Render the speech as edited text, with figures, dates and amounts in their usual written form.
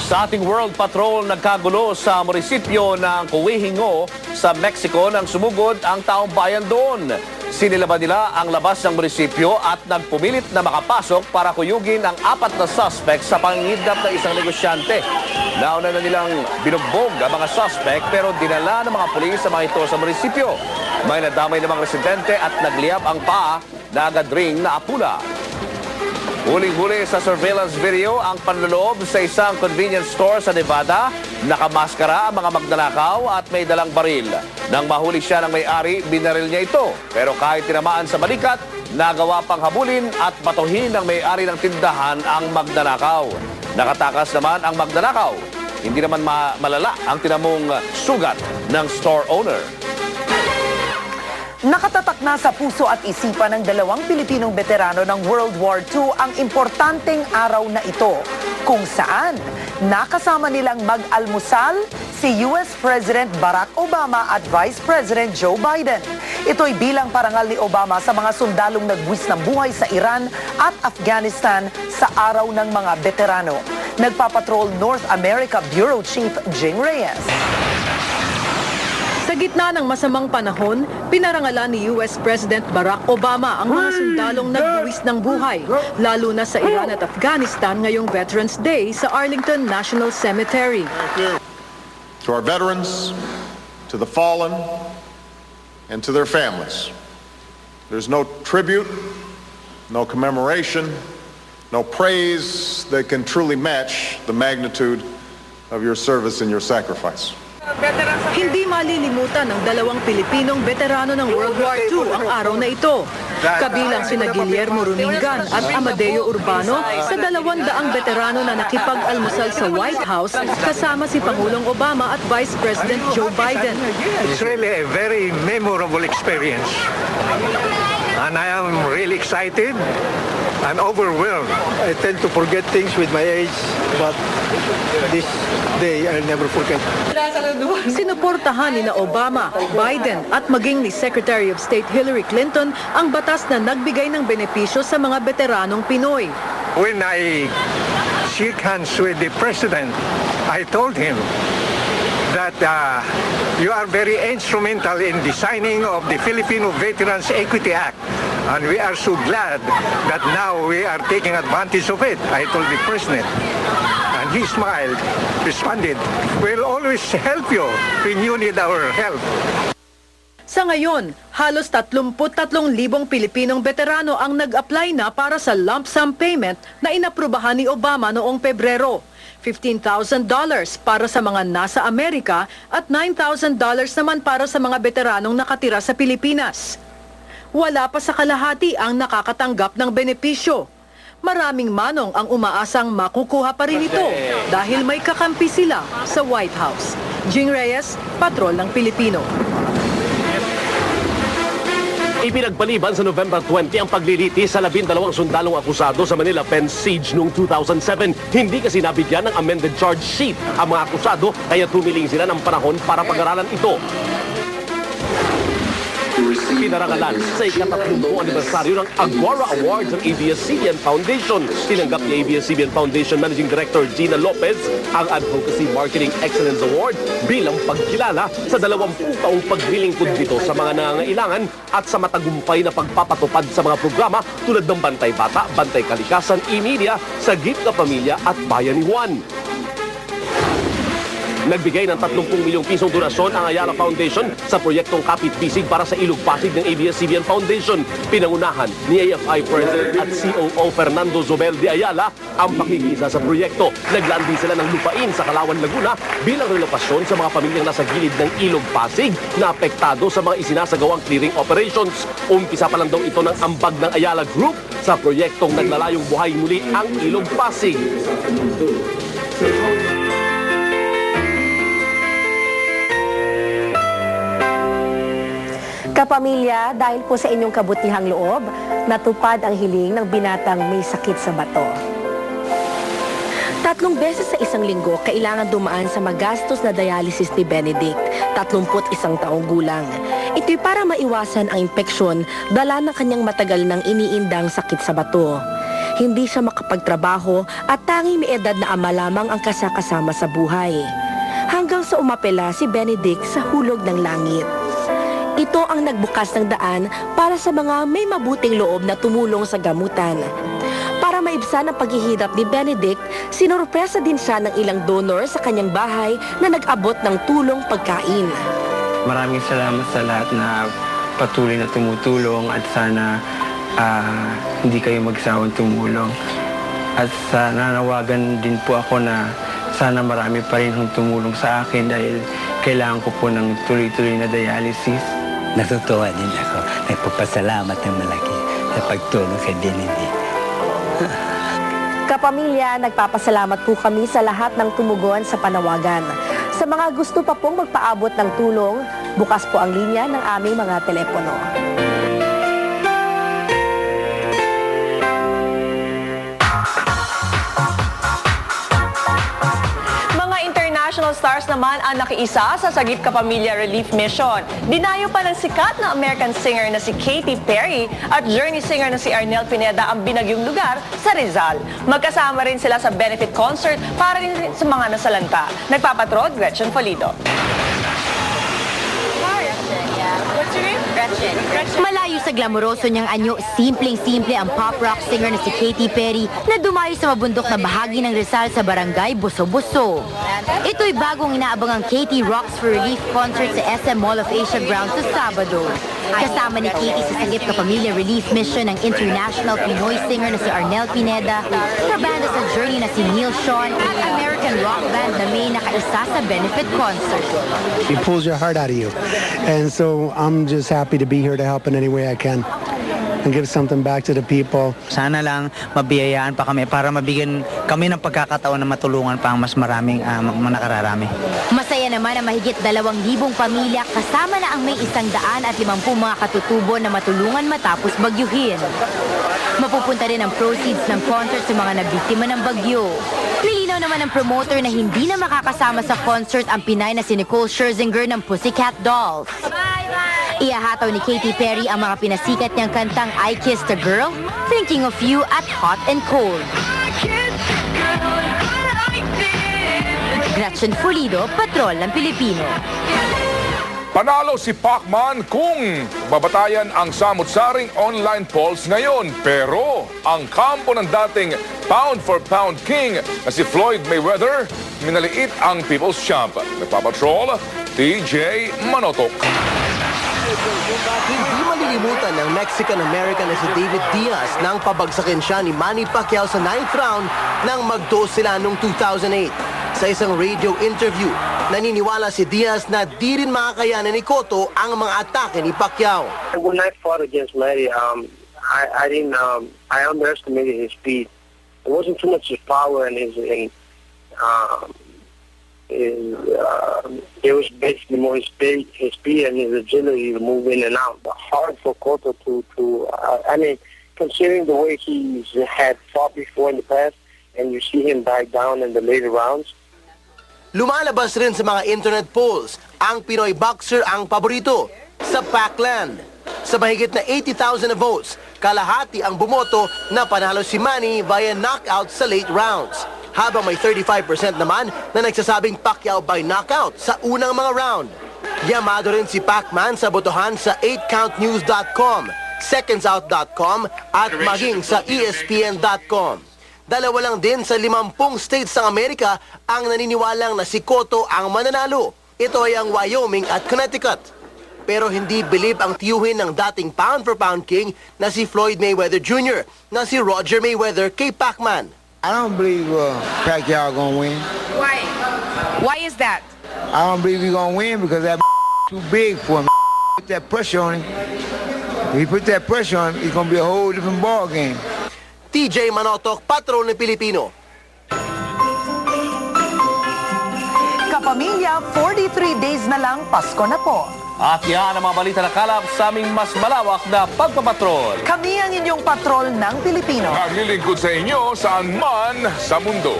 Sa ating World Patrol, nagkagulo sa munisipyo ng Kuwihingo sa Mexico nang sumugod ang taong bayan doon. Sinilaban nila ang labas ng munisipyo at nagpumilit na makapasok para kuyugin ang 4 na suspect sa pangingidnap ng isang negosyante. Nauna na nilang binugbog ang mga suspect pero dinala ng mga pulis sa mga ito sa munisipyo. May nadamay ng mga residente at nagliyab ang paa na agad ring naapula. Huling-huli sa surveillance video ang panloloob sa isang convenience store sa Nevada. Nakamaskara ang mga magnanakaw at may dalang baril. Nang mahuli siya ng may-ari, binaril niya ito. Pero kahit tinamaan sa balikat, nagawa pang habulin at batuhin ng may-ari ng tindahan ang magnanakaw. Nakatakas naman ang magnanakaw. Hindi naman malala ang tinamong sugat ng store owner. Nakatatak na sa puso at isipan ng 2 Pilipinong veterano ng World War II ang importanteng araw na ito, kung saan nakasama nilang mag-almusal si US President Barack Obama at Vice President Joe Biden. Ito'y bilang parangal ni Obama sa mga sundalong nagbuwis ng buhay sa Iran at Afghanistan sa araw ng mga veterano. Nagpapatrol North America Bureau Chief Jing Reyes. Sa gitna ng masamang panahon, pinarangalan ni US President Barack Obama ang mga sundalong nagbuwis ng buhay, lalo na sa Iran at Afghanistan ngayong Veterans Day sa Arlington National Cemetery. To our veterans, to the fallen, and to their families, there's no tribute, no commemoration, no praise that can truly match the magnitude of your service and your sacrifice. Hindi malilimutan ng 2 Pilipinong veterano ng World War II ang araw na ito. Kabilang sina Guillermo Rumingan at Amadeo Urbano sa 200 veterano na nakipag-almusal sa White House kasama si Pangulong Obama at Vice President Joe Biden. It's really a very memorable experience. And I am really excited and overwhelmed. I tend to forget things with my age, but this day I'll never forget. Sinuportahan ni na Obama, Biden at maging ni Secretary of State Hillary Clinton ang batas na nagbigay ng benepisyo sa mga veteranong Pinoy. When I shook hands with the President, I told him that you are very instrumental in designing of the Filipino Veterans Equity Act. And we are so glad that now we are taking advantage of it, I told the President. And he smiled, responded, we'll always help you when you need our help. Sa ngayon, halos 33,000 Pilipinong veterano ang nag-apply na para sa lump sum payment na inaprubahan ni Obama noong Pebrero. $15,000 para sa mga nasa Amerika at $9,000 naman para sa mga veteranong nakatira sa Pilipinas. Wala pa sa kalahati ang nakakatanggap ng benepisyo. Maraming manong ang umaasang makukuha pa rin ito dahil may kakampi sila sa White House. Jing Reyes, Patrol ng Pilipino. Ipinagpaliban sa November 20 ang pagliliti sa 12 sundalong akusado sa Manila Pen Siege noong 2007. Hindi kasi nabigyan ng amended charge sheet ang mga akusado kaya tumiling sila ng panahon para pag-aralan ito. Pinarangalan sa ika-30 anibersaryo ng Agora Awards ng ABS-CBN Foundation. Tinanggap ni ABS-CBN Foundation Managing Director Gina Lopez ang Advocacy Marketing Excellence Award bilang pagkilala sa 20 taong paglilingkod dito sa mga nangangailangan at sa matagumpay na pagpapatupad sa mga programa tulad ng Bantay Bata, Bantay Kalikasan, e-media, Sagip na Pamilya at Bayanihan. Nagbigay ng 30 milyong pisong donasyon ang Ayala Foundation sa proyektong Kapit Bisig para sa Ilog Pasig ng ABS-CBN Foundation. Pinangunahan ni AFI President at COO Fernando Zobel de Ayala ang pakikisa sa proyekto. Naglandi sila ng lupain sa Kalawan, Laguna bilang relokasyon sa mga pamilyang nasa gilid ng Ilog Pasig na apektado sa mga isinasagawang clearing operations. Umpisa pa lang daw ito ng ambag ng Ayala Group sa proyektong Naglalayong Buhay Muli ang Ilog Pasig. Kapamilya, dahil po sa inyong kabutihang loob, natupad ang hiling ng binatang may sakit sa bato. 3 beses sa isang linggo, kailangan dumaan sa magastos na dialysis ni Benedict, 31 taong gulang. Ito'y para maiwasan ang impeksyon dala ng kanyang matagal ng iniindang sakit sa bato. Hindi siya makapagtrabaho at tanging may edad na ama lamang ang kasakasama sa buhay. Hanggang sa umapela si Benedict sa hulog ng langit. Ito ang nagbukas ng daan para sa mga may mabuting loob na tumulong sa gamutan. Para maibsan ang paghihirap ni Benedict, sinurpresa din siya ng ilang donor sa kanyang bahay na nag-abot ng tulong pagkain. Maraming salamat sa lahat na patuloy na tumutulong at sana hindi kayo magsawang tumulong. At nanawagan din po ako na sana marami pa rin tumulong sa akin dahil kailangan ko po ng tuloy-tuloy na dialysis. Natutuwa din ako. Nagpapasalamat ng malaki sa pagtulong kay Benedict. Kapamilya, nagpapasalamat po kami sa lahat ng tumugon sa panawagan. Sa mga gusto pa pong magpaabot ng tulong, bukas po ang linya ng aming mga telepono. International stars naman ang nakiisa sa Sagip Kapamilya Relief Mission. Dinayo pa ng sikat na American singer na si Katy Perry at journey singer na si Arnel Pineda ang binagyong lugar sa Rizal. Magkasama rin sila sa benefit concert para rin sa mga nasalanta. Nagpapatrol, Gretchen Folido. What's your name? Gretchen. Malayo sa glamoroso niyang anyo, simpleng-simple ang pop-rock singer na si Katy Perry na dumayo sa mabundok na bahagi ng Rizal sa barangay Buso-Buso. Ito'y bagong inaabangang Katy Rocks for Relief concert sa SM Mall of Asia Grounds sa Sabado. Kasama ni Katy sa Sagip Kapamilya Relief Mission ang international Pinoy singer na si Arnel Pineda, kabanda sa journey na si Neil Sean at American rock band na may nakaisa sa benefit concert. It pulls your heart out of you. And so I'm just happy to be here to help in any way I can and give something back to the people. Sana lang mabiyayaan pa kami para mabigyan kami ng pagkakataon na matulungan pa ang mas maraming mga nakararami. Masaya naman ang mahigit 2,000 pamilya kasama na ang may 150 mga katutubo na matulungan matapos bagyuhin. Mapupunta rin ang proceeds ng concert sa mga nabiktima ng bagyo. Nilinaw naman ng promoter na hindi na makakasama sa concert ang Pinay na si Nicole Scherzinger ng Pussycat Dolls. Iahataw ni Katy Perry ang mga pinasikat niyang kantang I Kissed a Girl, Thinking of You at Hot and Cold. Gretchen Folido, Patrol ng Pilipino. Panalo si Pacman kung babatayan ang samut-saring online polls ngayon. Pero ang kampo ng dating pound-for-pound king na si Floyd Mayweather, minaliit ang People's Champ. Nagpapatrol, TJ Manotok. Hindi malilimutan ng Mexican-American na si David Diaz nang pabagsakin siya ni Manny Pacquiao sa 9th round nang magduos sila noong 2008. Sa isang radio interview, naniniwala si Diaz na di rin makakayanan ni Cotto ang mga atake ni Pacquiao. When I fought against Manny, I underestimated his speed. It wasn't too much his power and it was basically more his speed and his agility to move in and out. But hard for Cotto considering the way he had fought before in the past, and you see him back down in the later rounds. Lumalabas rin sa mga internet polls, ang Pinoy boxer ang paborito sa Pacland. Sa mahigit na 80,000 na votes, kalahati ang bumoto na panalo si Manny via knockout sa late rounds. Habang may 35% naman na nagsasabing Pacquiao by knockout sa unang mga round. Yamado rin si Pacman sa botohan sa 8countnews.com, secondsout.com at maging sa ESPN.com. Dalawa lang din sa 50 states ng Amerika ang naniniwalang na si Cotto ang mananalo. Ito ay ang Wyoming at Connecticut. Pero hindi bilib ang tiyuhin ng dating pound-for-pound king na si Floyd Mayweather Jr. na si Roger Mayweather kay Pacman. I don't believe Pacquiao gonna win. Why? Why is that? I don't believe he's gonna win because that too big for him. Put that pressure on him. If he put that pressure on him, it's gonna be a whole different ball game. TJ Manotok, Patrol ng Pilipino. Kapamilya, 43 days na lang, Pasko na po. At yan ang mga balita na kalap sa aming mas malawak na pagpapatrol. Kami ang inyong patrol ng Pilipino. Naglilingkod sa inyo saan man sa mundo.